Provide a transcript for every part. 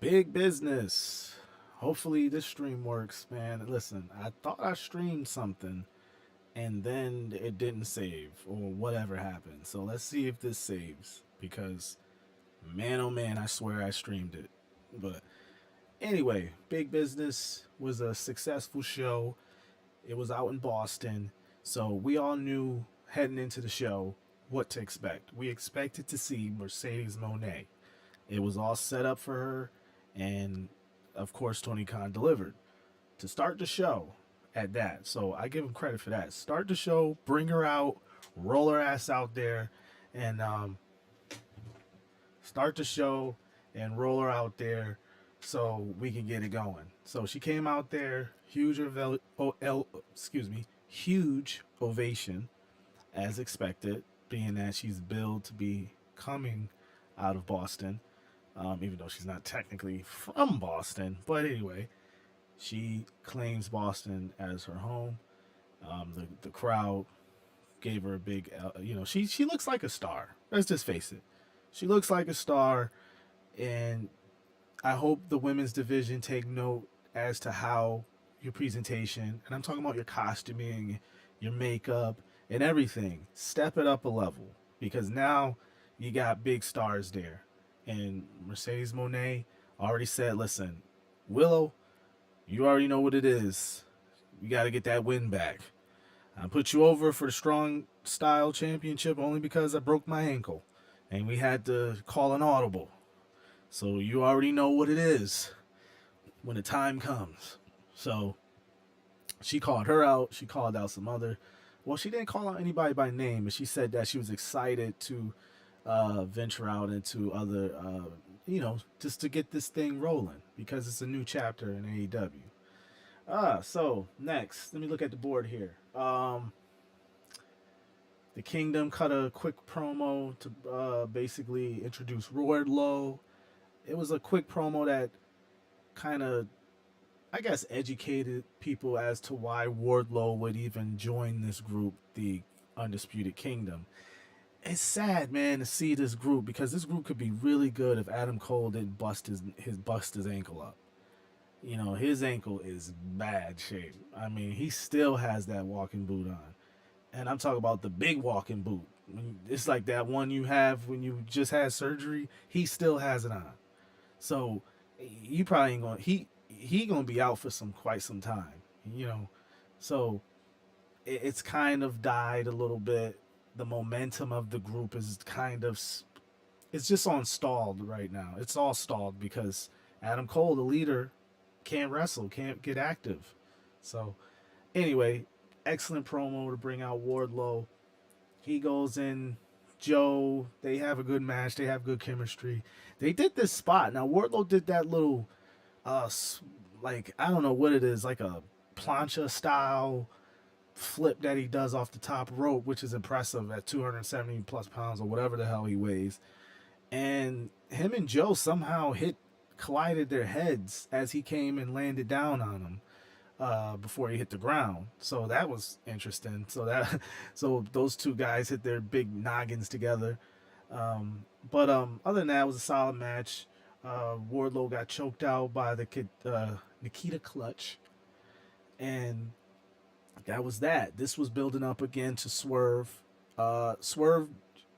Big business. Hopefully this stream works, man. Listen, I thought I streamed something and then it didn't save or whatever happened. So let's see if this saves because man oh man, I swear I streamed it. But anyway, Big Business was a successful show. It was out in Boston. So we all knew heading into the show what to expect. We expected to see Mercedes Monet. It was all set up for her, and of course, Tony Khan delivered to start the show at that. So I give him credit for that. Start the show, bring her out, roll her ass out there, and start the show and roll her out there so we can get it going. So she came out there, huge ovation as expected, being that she's billed to be coming out of Boston, even though she's not technically from Boston. But anyway, she claims Boston as her home. The crowd gave her a big, she looks like a star. Let's just face it. She looks like a star, and I hope the women's division take note as to how your presentation, and I'm talking about your costuming, your makeup, and everything. Step it up a level because now you got big stars there. And Mercedes Monet already said, listen, Willow, you already know what it is. You got to get that win back. I put you over for the Strong Style Championship only because I broke my ankle. And we had to call an audible. So you already know what it is when the time comes. So she called her out. She called out some other. Well, she didn't call out anybody by name, but she said that she was excited to venture out into other, just to get this thing rolling because it's a new chapter in AEW. So next, let me look at the board here. The Kingdom cut a quick promo to basically introduce Wardlow. It was a quick promo that kind of, I guess, educated people as to why Wardlow would even join this group, the Undisputed Kingdom. It's sad, man, to see this group because this group could be really good if Adam Cole didn't bust his ankle up. You know, his ankle is bad shape. I mean, he still has that walking boot on. And I'm talking about the big walking boot. It's like that one you have when you just had surgery. He still has it on. So you probably ain't gonna he gonna be out for quite some time. So it's kind of died a little bit. The momentum of the group is it's just on stalled right now. It's all stalled because Adam Cole, the leader, can't wrestle, can't get active. So anyway, excellent promo to bring out Wardlow. He goes in, Joe, they have a good match, they have good chemistry. They did this spot. Now Wardlow did that little I don't know what it is, like a plancha style flip that he does off the top rope, which is impressive at 270 plus pounds or whatever the hell he weighs. And him and Joe somehow collided their heads as he came and landed down on him before he hit the ground. So that was interesting. So those two guys hit their big noggins together. But other than that, it was a solid match. Wardlow got choked out by the kid Nikita Clutch, and that was that. This was building up again to Swerve. Swerve,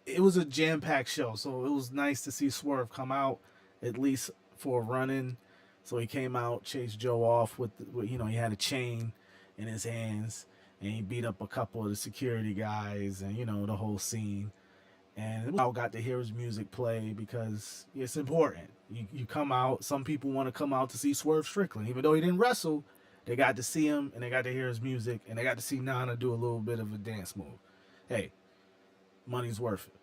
it was a jam-packed show, so it was nice to see Swerve come out at least for a run-in. So he came out, chased Joe off he had a chain in his hands, and he beat up a couple of the security guys, and the whole scene. And I got to hear his music play because it's important. You come out. Some people want to come out to see Swerve Strickland, even though he didn't wrestle. They got to see him, and they got to hear his music, and they got to see Nana do a little bit of a dance move. Hey, money's worth it.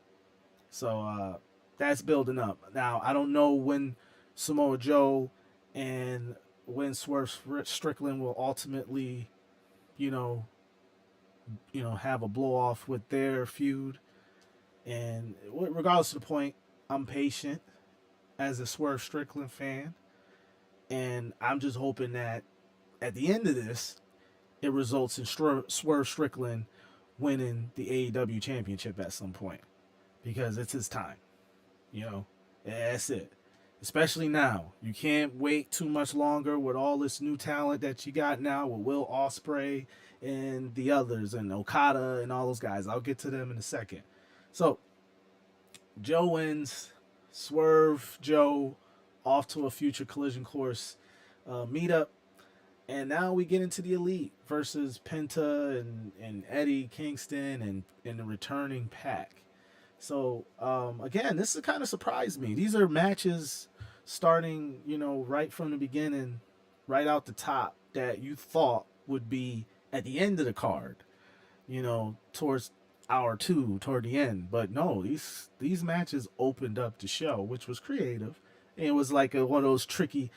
So that's building up. Now, I don't know when Samoa Joe and when Swerve Strickland will ultimately, have a blow off with their feud. And regardless of the point, I'm patient as a Swerve Strickland fan, and I'm just hoping that at the end of this, it results in Swerve Strickland winning the AEW championship at some point because it's his time. That's it. especially now. You can't wait too much longer with all this new talent that you got now with Will Ospreay and the others and Okada and all those guys. I'll get to them in a second. So Joe wins. Swerve Joe off to a future collision course meetup. And now we get into the Elite versus Penta and Eddie Kingston and the returning Pack. So again, this kind of surprised me. These are matches starting, right from the beginning, right out the top that you thought would be at the end of the card, towards hour two, toward the end. But no, these matches opened up the show, which was creative. And it was like one of those tricky,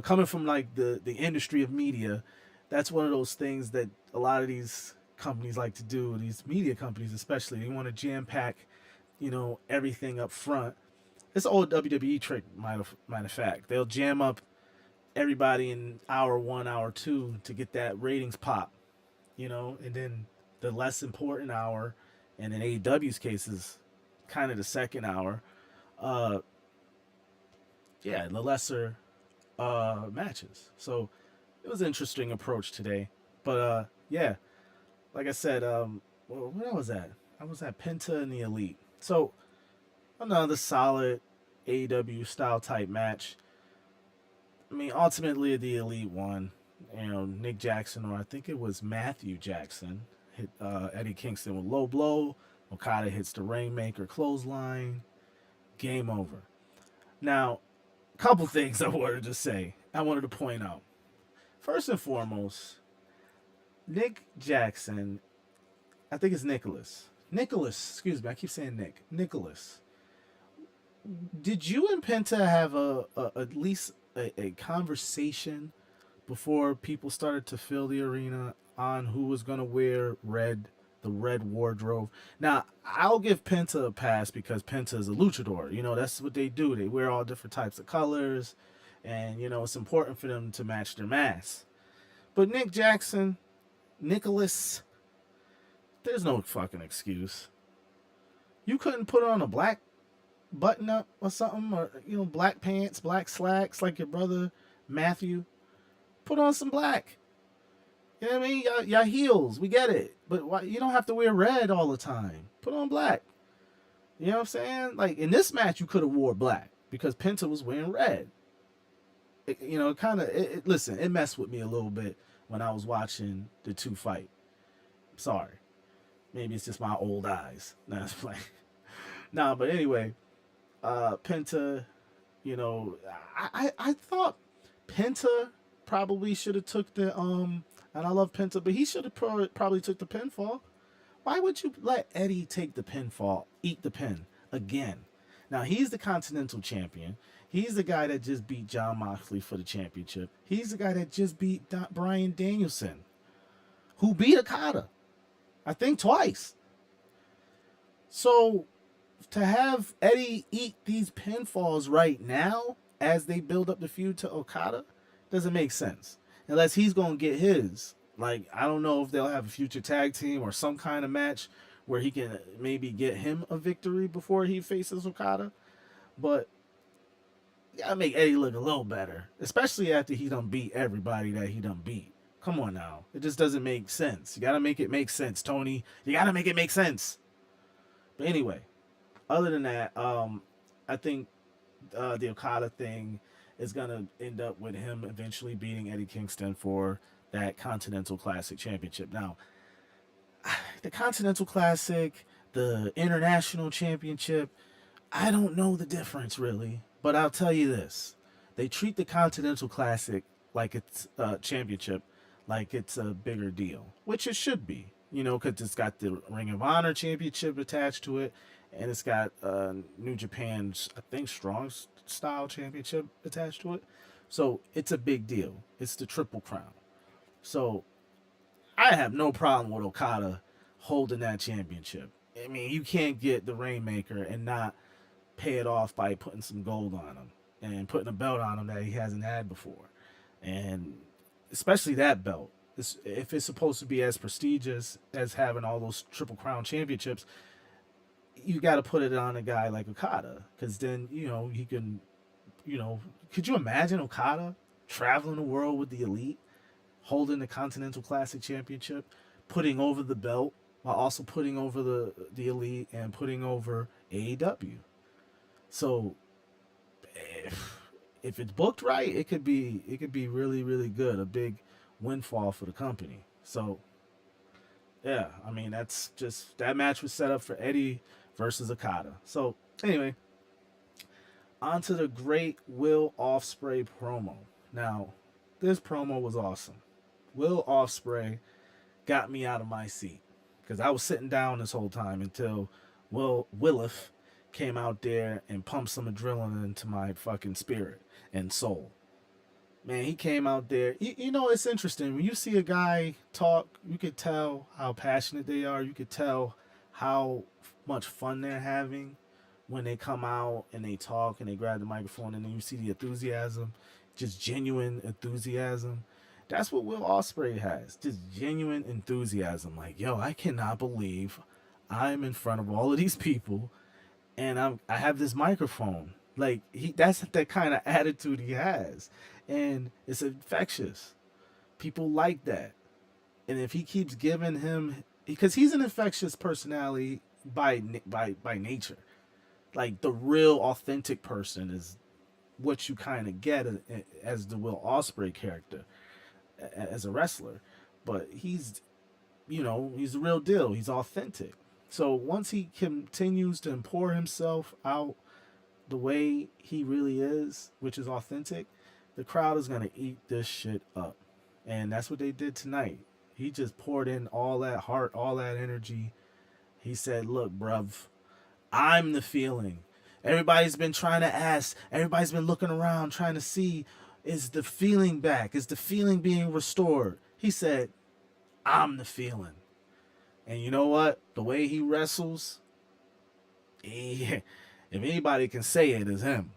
coming from like the industry of media. That's one of those things that a lot of these companies like to do. These media companies, especially, they want to jam pack, everything up front. It's an old WWE trick, matter of fact. They'll jam up everybody in hour one, hour two to get that ratings pop, and then the less important hour, and in AEW's case is kind of the second hour. The lesser matches. So it was an interesting approach today. But like I said, where was that? I was at Penta and the Elite. So another solid AEW style type match. I mean, ultimately the Elite won. Nick Jackson, or I think it was Matthew Jackson, hit Eddie Kingston with low blow. Okada hits the Rainmaker clothesline. Game over. Now, a couple things I wanted to say. I wanted to point out. First and foremost, Nick Jackson, I think it's Nicholas. Excuse me, I keep saying Nick. Nicholas. Did you and Penta have at least a conversation before people started to fill the arena on who was going to wear the red wardrobe? Now, I'll give Penta a pass because Penta is a luchador. That's what they do. They wear all different types of colors, and, it's important for them to match their mask. But Nick Jackson, Nicholas, there's no fucking excuse. You couldn't put on a black button up or something, or, black pants, black slacks like your brother Matthew. Put on some black. You know what I mean? Y'all heels, we get it. But why, you don't have to wear red all the time. Put on black. You know what I'm saying? Like, in this match, you could have wore black because Penta was wearing red. Listen, it messed with me a little bit when I was watching the two fight. Sorry. Maybe it's just my old eyes. But anyway, Penta, I thought Penta probably should have took the and I love Penta, but he should have probably took the pinfall. Why would you let Eddie take the pinfall, eat the pin again? Now, he's the Continental Champion. He's the guy that just beat Jon Moxley for the championship. He's the guy that just beat Bryan Danielson, who beat Okada, I think twice. So to have Eddie eat these pinfalls right now as they build up the feud to Okada doesn't make sense. Unless he's going to get his. Like, I don't know if they'll have a future tag team or some kind of match where he can maybe get him a victory before he faces Okada. But you got to make Eddie look a little better. Especially after he done beat everybody that he done beat. Come on now. It just doesn't make sense. You got to make it make sense, Tony. You got to make it make sense. But anyway, other than that, I think the Okada thing is going to end up with him eventually beating Eddie Kingston for that Continental Classic Championship. Now, the Continental Classic, the International Championship, I don't know the difference really, but I'll tell you this. They treat the Continental Classic like it's a championship, like it's a bigger deal, which it should be, because it's got the Ring of Honor Championship attached to it, and it's got New Japan's, I think, Strong Style Championship attached to it. So it's a big deal. It's the Triple Crown. So I have no problem with Okada holding that championship. I mean, you can't get the Rainmaker and not pay it off by putting some gold on him and putting a belt on him that he hasn't had before. And especially that belt. If it's supposed to be as prestigious as having all those Triple Crown championships, you got to put it on a guy like Okada, because then, he can could you imagine Okada traveling the world with the Elite, holding the Continental Classic Championship, putting over the belt while also putting over the Elite and putting over AEW? So if it's booked right, it could be really really good, a big windfall for the company. So yeah, I mean that's just that match was set up for Eddie versus Okada. So anyway, on to the great Will Ospreay promo. Now, this promo was awesome. Will Ospreay got me out of my seat because I was sitting down this whole time until Willow came out there and pumped some adrenaline into my fucking spirit and soul. Man, he came out there. It's interesting when you see a guy talk. You could tell how passionate they are. You could tell how much fun they're having when they come out and they talk and they grab the microphone, and then you see the enthusiasm, just genuine enthusiasm. That's what Will Ospreay has, just genuine enthusiasm. Like, yo, I cannot believe I'm in front of all of these people, and I have this microphone. Like that's the kind of attitude he has, and it's infectious. People like that, and if he keeps giving him, because he's an infectious personality by nature. Like the real authentic person is what you kind of get as the Will Ospreay character as a wrestler, but he's the real deal. He's authentic. So once he continues to pour himself out the way he really is, which is authentic, the crowd is gonna eat this shit up, and that's what they did tonight. He just poured in all that heart, all that energy. He said, "Look, bruv, I'm the feeling. Everybody's been trying to ask. Everybody's been looking around trying to see, is the feeling back? Is the feeling being restored?" He said, "I'm the feeling." And you know what? The way he wrestles, if anybody can say it, is him.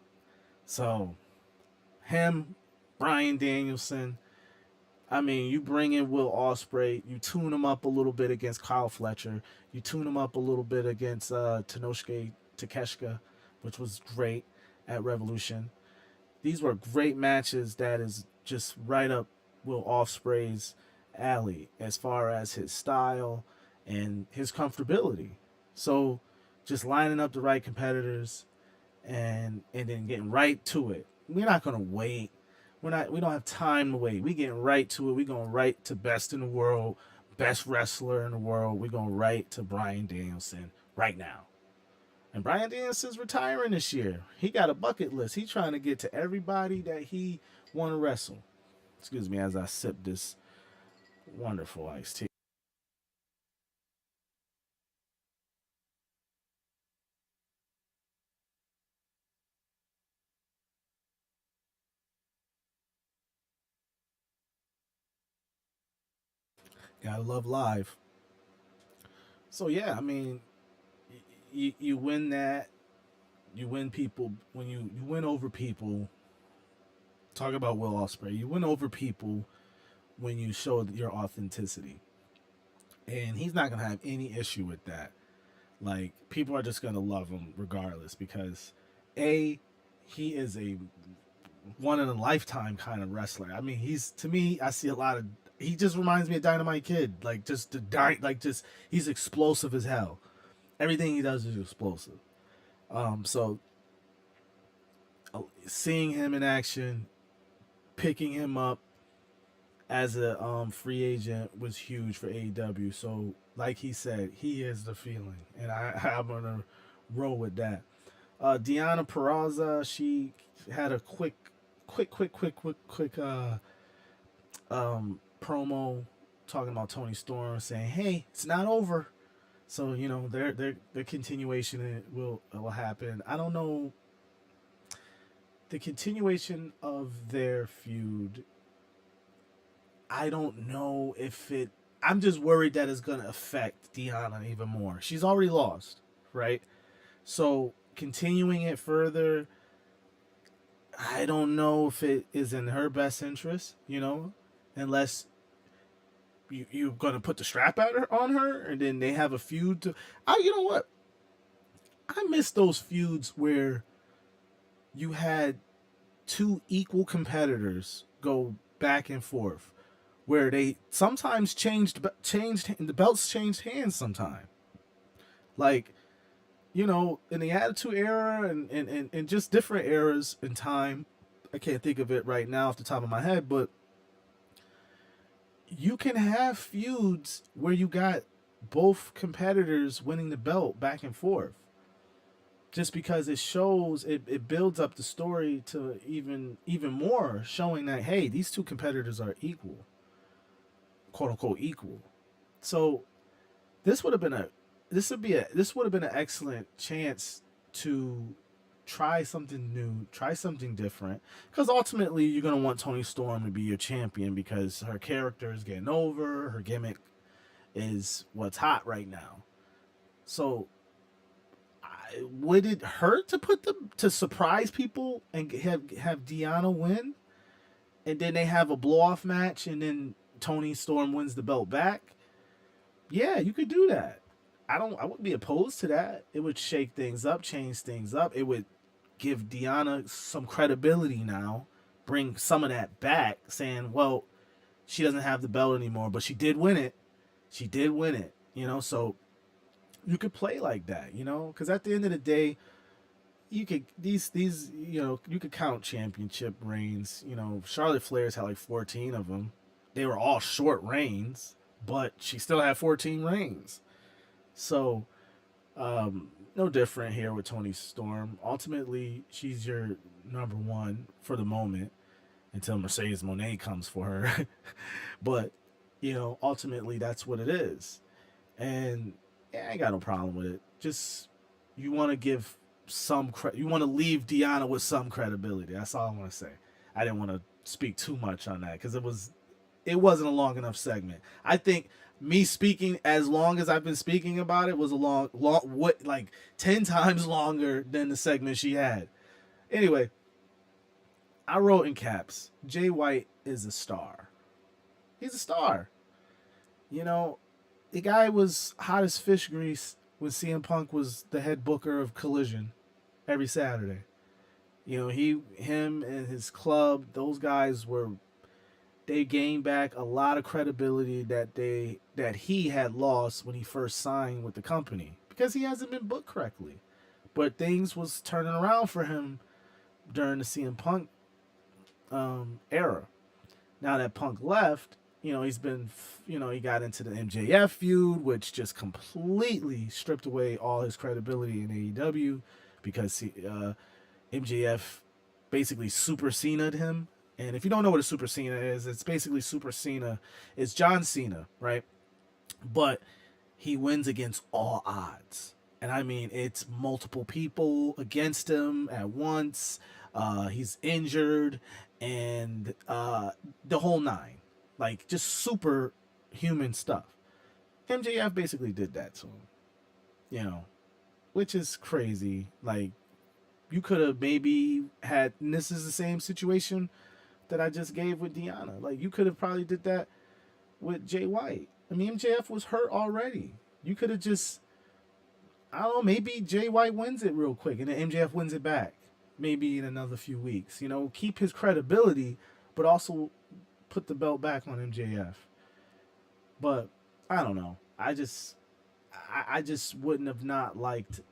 So, him, Bryan Danielson. I mean, you bring in Will Ospreay, you tune him up a little bit against Kyle Fletcher, you tune him up a little bit against Tenosuke Takeshita, which was great at Revolution. These were great matches that is just right up Will Ospreay's alley as far as his style and his comfortability. So just lining up the right competitors and then getting right to it. We're not gonna wait. We don't have time to wait. We getting right to it. We going right to best in the world, best wrestler in the world. We going right to Bryan Danielson right now. And Bryan Danielson's retiring this year. He got a bucket list. He's trying to get to everybody that he want to wrestle. Excuse me as I sip this wonderful iced tea. Gotta love live. So yeah, I mean, you win that. You win people when you win over people. Talk about Will Ospreay. You win over people when you show your authenticity, and he's not gonna have any issue with that. Like people are just gonna love him regardless because a he is a one in a lifetime kind of wrestler. I mean, he's to me, I see a lot of. He just reminds me of Dynamite Kid, like just like just he's explosive as hell. Everything he does is explosive. So seeing him in action, picking him up as a free agent was huge for AEW. So like he said, he is the feeling, and I'm gonna roll with that. Deanna Peraza, she had a quick promo talking about Tony Storm, saying, "Hey, it's not over." So their continuation will happen. I don't know the continuation of their feud. I don't know if it. I'm just worried that it's gonna affect Deanna even more. She's already lost, right? So continuing it further, I don't know if it is in her best interest, unless you're gonna put the strap at her on her, and then they have a feud. You know what? I miss those feuds where you had two equal competitors go back and forth, where they sometimes changed the belts changed hands sometimes. Like, in the Attitude Era and just different eras in time. I can't think of it right now off the top of my head, but you can have feuds where you got both competitors winning the belt back and forth. Just because it shows it builds up the story to even more, showing that hey, these two competitors are equal, quote unquote equal. So this would have been a this would have been an excellent chance to try something new, try something different. Because ultimately, you're gonna want Toni Storm to be your champion because her character is getting over, her gimmick is what's hot right now. So, would it hurt to put them to surprise people and have Deanna win, and then they have a blow off match, and then Toni Storm wins the belt back? Yeah, you could do that. I wouldn't be opposed to that. It would shake things up, change things up. It would give Deanna some credibility now, bring some of that back, saying, well, she doesn't have the belt anymore, but she did win it. She did win it, so you could play like that, because at the end of the day, you could you could count championship reigns. Charlotte Flair's had like 14 of them. They were all short reigns, but she still had 14 reigns. So, no different here with Toni Storm. Ultimately, she's your number one for the moment until Mercedes Moné comes for her. But, ultimately that's what it is. And yeah, I ain't got no problem with it. Just, you want to give you want to leave Deanna with some credibility. That's all I want to say. I didn't want to speak too much on that because it wasn't a long enough segment. I think me speaking as long as I've been speaking about it was a long, like 10 times longer than the segment she had. Anyway, I wrote in caps, Jay White is a star. He's a star. The guy was hot as fish grease when CM Punk was the head booker of Collision every Saturday. Him and his club, those guys they gained back a lot of credibility that he had lost when he first signed with the company because he hasn't been booked correctly. But things was turning around for him during the CM Punk era. Now that Punk left, he's been, he got into the MJF feud, which just completely stripped away all his credibility in AEW because MJF basically Super Cena'd him. And if you don't know what a Super Cena is, it's basically Super Cena. It's John Cena, right? But he wins against all odds. And I mean, it's multiple people against him at once. He's injured and the whole nine. Like, just super human stuff. MJF basically did that to him. Which is crazy. Like, you could have maybe had, and this is the same situation that I just gave with Deanna. Like, you could have probably did that with Jay White. I mean, MJF was hurt already. You could have just, I don't know, maybe Jay White wins it real quick and then MJF wins it back. Maybe in another few weeks. Keep his credibility, but also put the belt back on MJF. But, I don't know. I just wouldn't have not liked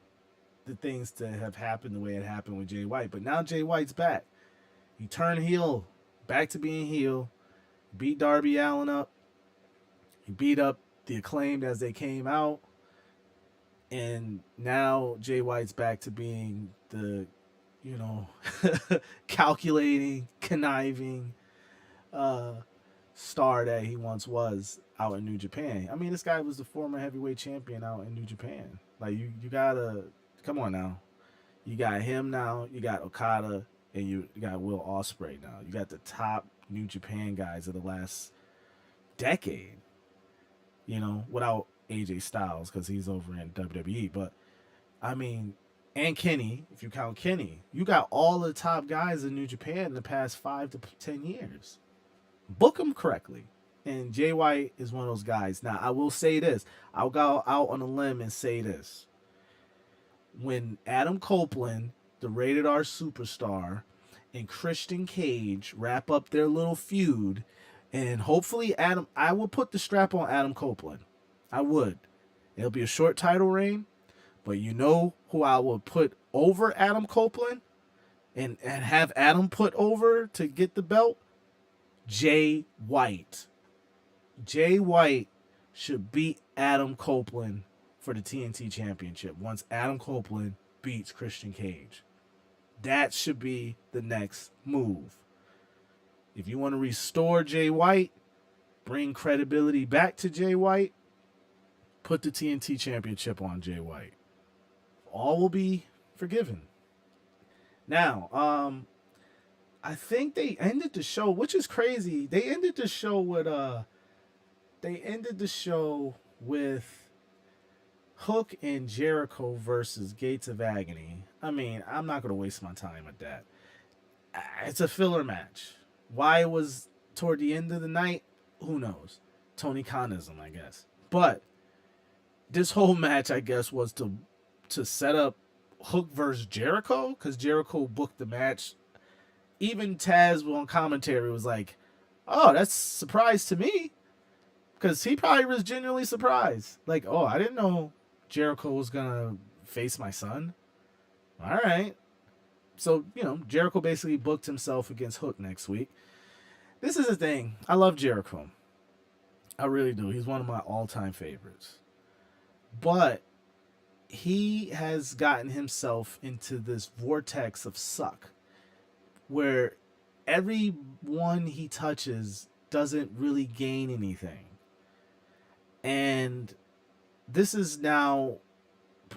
the things to have happened the way it happened with Jay White. But now Jay White's back. He turned heel. Back to being heel, beat Darby Allin up. He beat up the Acclaimed as they came out. And now Jay White's back to being the, calculating, conniving star that he once was out in New Japan. I mean, this guy was the former heavyweight champion out in New Japan. Like, you gotta, come on now. You got him now, you got Okada, and you got Will Ospreay now. You got the top New Japan guys of the last decade. Without AJ Styles because he's over in WWE. But, I mean, and Kenny, if you count Kenny, you got all the top guys in New Japan in the past 5 to 10 years. Book them correctly. And Jay White is one of those guys. Now, I will say this. I'll go out on a limb and say this. When Adam Copeland, the Rated R superstar, and Christian Cage wrap up their little feud, and hopefully I will put the strap on Adam Copeland. I would. It'll be a short title reign, but you know who I will put over Adam Copeland and have Adam put over to get the belt? Jay White. Jay White should beat Adam Copeland for the TNT Championship once Adam Copeland beats Christian Cage. That should be the next move. If you want to restore Jay White, bring credibility back to Jay White, put the TNT Championship on Jay White. All will be forgiven. Now, I think they ended the show, which is crazy. They ended the show with Hook and Jericho versus Gates of Agony. I mean, I'm not going to waste my time with that. It's a filler match. Why it was toward the end of the night, who knows? Tony Khanism, I guess. But this whole match, I guess, was to set up Hook versus Jericho, because Jericho booked the match. Even Taz on commentary was like, oh, that's a surprise to me. Because he probably was genuinely surprised. Like, oh, I didn't know Jericho was going to face my son. All right. So, Jericho basically booked himself against Hook next week. This is the thing. I love Jericho. I really do. He's one of my all-time favorites. But he has gotten himself into this vortex of suck where everyone he touches doesn't really gain anything. And this is now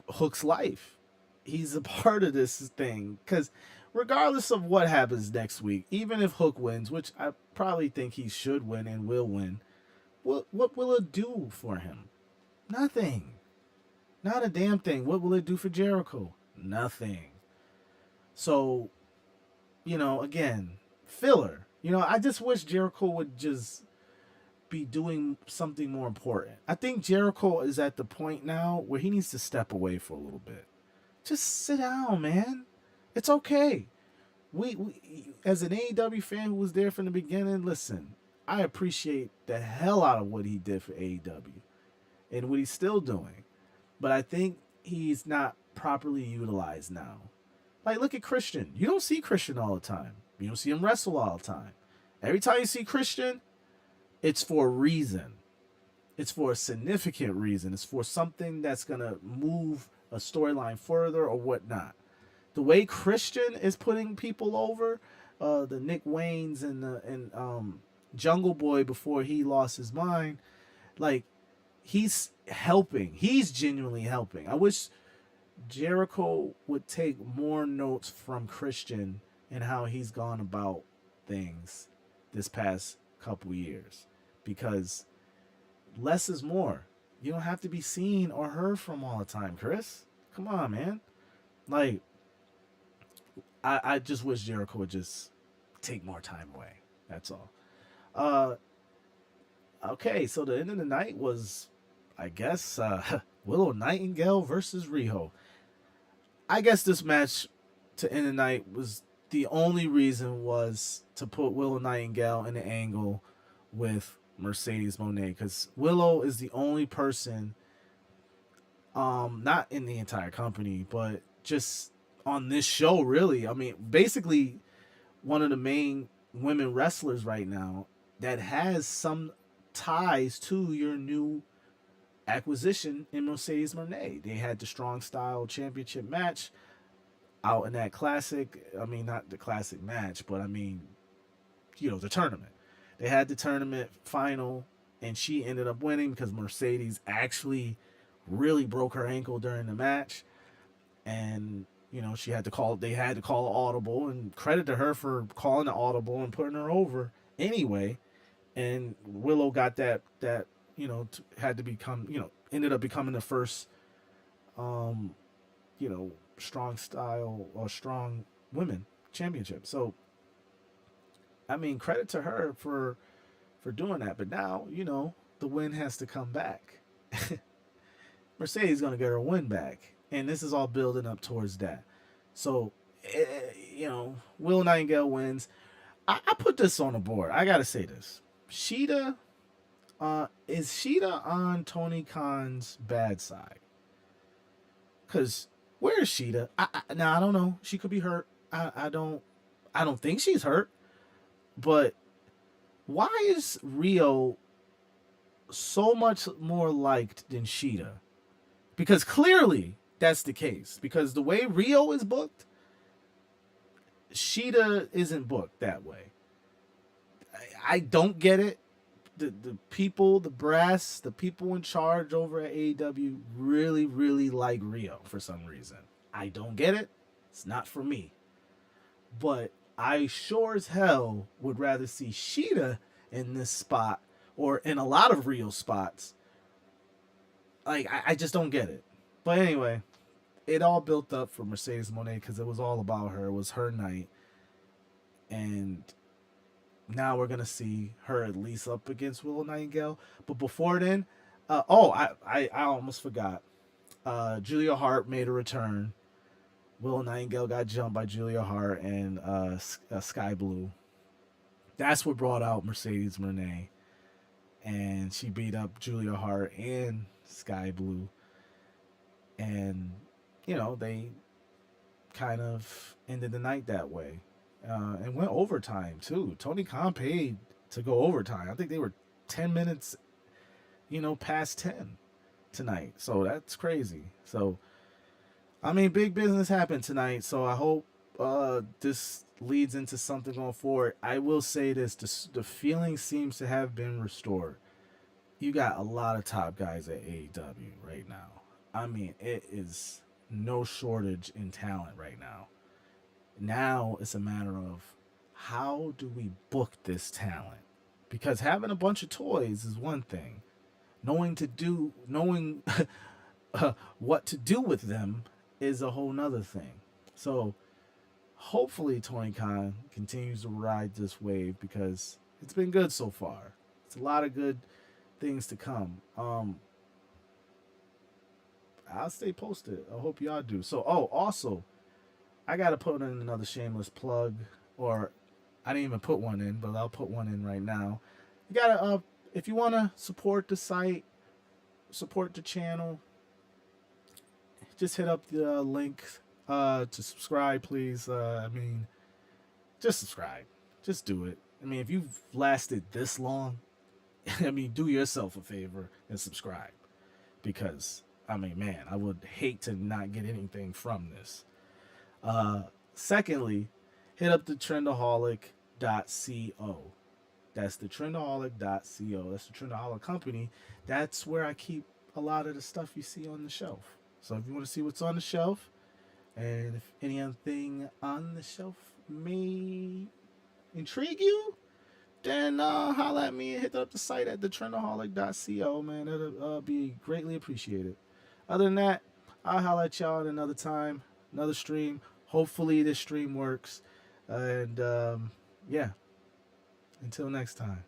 Hook's life. He's a part of this thing. Because regardless of what happens next week, even if Hook wins, which I probably think he should win and will win, what will it do for him? Nothing. Not a damn thing. What will it do for Jericho? Nothing. So, again, filler. I just wish Jericho would just be doing something more important. I think Jericho is at the point now where he needs to step away for a little bit. Just sit down, man. It's okay. We as an AEW fan who was there from the beginning, listen, I appreciate the hell out of what he did for AEW and what he's still doing. But I think he's not properly utilized now. Like, look at Christian. You don't see Christian all the time. You don't see him wrestle all the time. Every time you see Christian, it's for a reason. It's for a significant reason. It's for something that's going to move a storyline further or whatnot. The way Christian is putting people over, the Nick Waynes and Jungle Boy before he lost his mind, like, he's helping. He's genuinely helping. I wish Jericho would take more notes from Christian and how he's gone about things this past couple years, because less is more. You don't have to be seen or heard from all the time, Chris. Come on, man. Like, I just wish Jericho would just take more time away. That's all. Okay, so the end of the night was, I guess, Willow Nightingale versus Riho. I guess this match to end the night was the only reason was to put Willow Nightingale in the angle with Mercedes Moné, because Willow is the only person, not in the entire company, but just on this show, really. I mean, basically one of the main women wrestlers right now that has some ties to your new acquisition in Mercedes Moné. They had the Strong Style Championship match out in that classic. I mean, not the classic match, but I mean, the tournament. They had the tournament final, and she ended up winning because Mercedes actually really broke her ankle during the match. And, they had to call an audible, and credit to her for calling the audible and putting her over anyway. And Willow got that had to become, ended up becoming the first, strong style or strong women championship. So, I mean, credit to her for doing that. But now, the win has to come back. Mercedes is going to get her win back. And this is all building up towards that. So, Will Nightingale wins. I put this on the board. I gotta say this. Sheeta, is Sheeta on Tony Khan's bad side? Cause where is Sheeta? Now I don't know. She could be hurt. I don't think she's hurt. But why is Riho so much more liked than Sheeta? Because clearly that's the case. Because the way Riho is booked, Sheeta isn't booked that way. I don't get it. The people, the brass, the people in charge over at AEW really, really like Riho for some reason. I don't get it. It's not for me. But I sure as hell would rather see Sheeta in this spot or in a lot of Riho spots. Like, I just don't get it. But anyway, it all built up for Mercedes Moné because it was all about her. It was her night. And now we're going to see her at least up against Willow Nightingale. But before then, I almost forgot. Julia Hart made a return. Willow Nightingale got jumped by Julia Hart and Sky Blue. That's what brought out Mercedes Moné. And she beat up Julia Hart and Sky Blue. And, they kind of ended the night that way. And went overtime, too. Tony Khan paid to go overtime. I think they were 10 minutes, past 10 tonight. So that's crazy. So, big business happened tonight. So I hope this leads into something going forward. I will say this. The feeling seems to have been restored. You got a lot of top guys at AEW right now. It is no shortage in talent right now. Now it's a matter of how do we book this talent? Because having a bunch of toys is one thing. Knowing what to do with them is a whole nother thing. So hopefully Tony Khan continues to ride this wave because it's been good so far. It's a lot of good things to come. I'll stay posted. I hope y'all do. So, also, I got to put in another shameless plug, or I didn't even put one in, but I'll put one in right now. You got to, if you want to support the site, support the channel, just hit up the link to subscribe, please. Just subscribe. Just do it. If you've lasted this long, do yourself a favor and subscribe. Because, I would hate to not get anything from this. Secondly, hit up the Trendaholic.co. That's the Trendaholic.co. That's the Trendaholic company. That's where I keep a lot of the stuff you see on the shelf. So if you want to see what's on the shelf, and if anything on the shelf may intrigue you, then holla at me and hit up the site at the Trendaholic.co, man. It'll be greatly appreciated. Other than that, I'll holla at y'all another time, another stream. Hopefully this stream works. And, until next time.